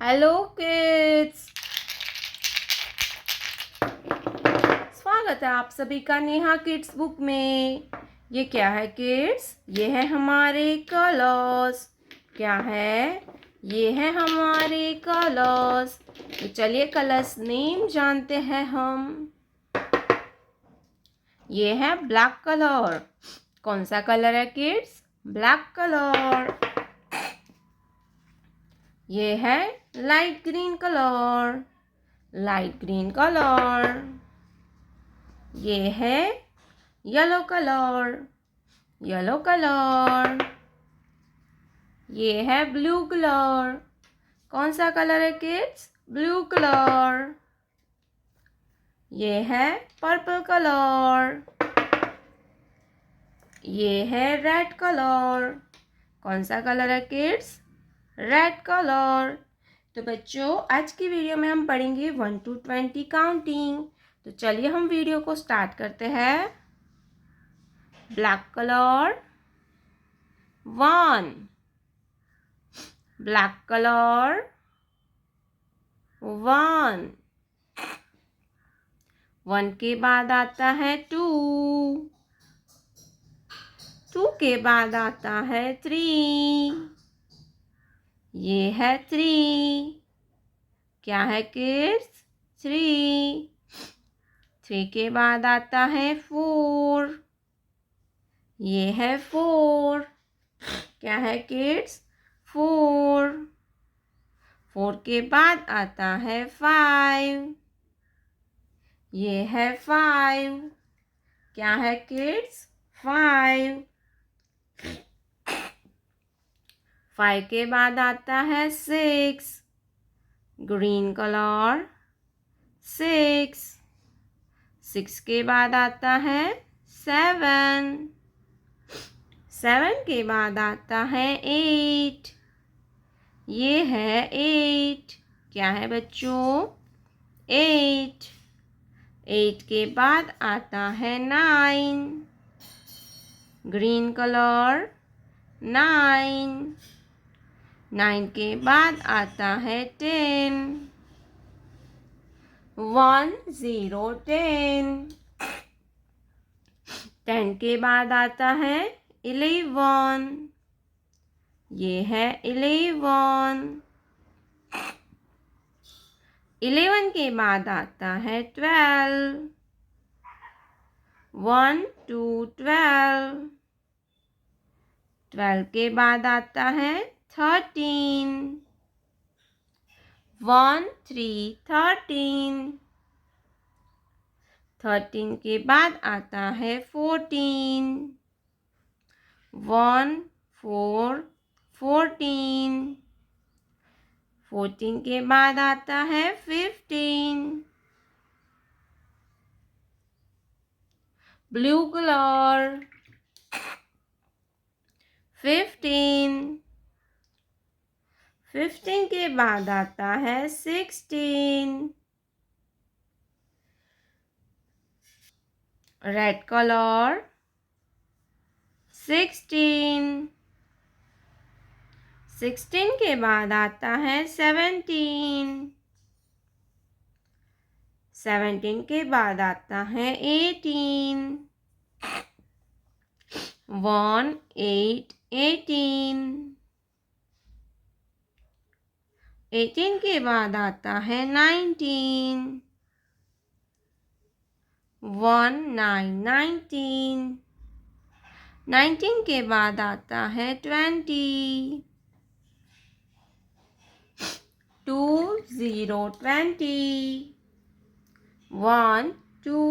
Hello kids, स्वागत है आप सभी का नेहा किड्स बुक में। ये क्या है किड्स? ये है हमारे कलर्स। क्या है? ये है हमारे कलर्स। तो चलिए कलर्स नेम जानते हैं हम। ये है ब्लैक कलर। कौन सा कलर है किड्स? Black colour. ये है light green colour. Light green colour. ये है येलो कलर। Yellow colour. ये है ब्लू कलर। कौन सा कलर है किड्स? Blue colour. ये है पर्पल कलर। ये है रेड कलर। कौन सा कलर है किड्स? Red colour. तो बच्चों आज की वीडियो में हम पढ़ेंगे 1 to 20 काउंटिंग। तो चलिए हम वीडियो को स्टार्ट करते हैं। ब्लैक कलर 1, ब्लैक कलर 1, 1 के बाद आता है 2, 2 के बाद आता है 3, ये है 3। क्या है किड्स? 3। 3 के बाद आता है 4, ये है 4। क्या है किड्स? 4। 4 के बाद आता है 5, ये है 5। क्या है किड्स? 5। 5 के बाद आता है 6, ग्रीन कलर 6। 6 के बाद आता है 7, 7 के बाद आता है 8, ये है 8। क्या है बच्चों? 8। 8 के बाद आता है 9, ग्रीन कलर 9। 9 के बाद आता है 10, 1 0 10। 10 के बाद आता है 11, ये है 11। 11 के बाद आता है 12, 1 2 12। 12 के बाद आता है 13, 1 3 13। 13 के बाद आता है 14, 1 4 14। 14 के बाद आता है 15, ब्लू कलर 15। 15 के बाद आता है 16, रेड कलर 16। 16 के बाद आता है 17, 17 के बाद आता है 18, 1 8 18। 18 के बाद आता है 19, 1 9 19। 19 के बाद आता है 20, 2 0 20। 1 2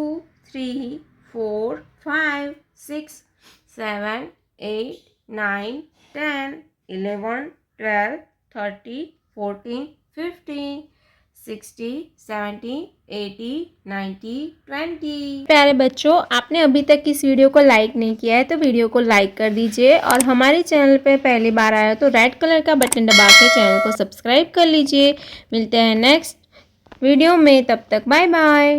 3 4 5 6 7 8 9 10 11 12 13 14 15 60 70 80 90 20। प्यारे बच्चों, आपने अभी तक इस वीडियो को लाइक नहीं किया है तो वीडियो को लाइक कर दीजिए और हमारे चैनल पे पहली बार आया तो रेड कलर का बटन दबा के चैनल को सब्सक्राइब कर लीजिए। मिलते हैं नेक्स्ट वीडियो में, तब तक बाय बाय।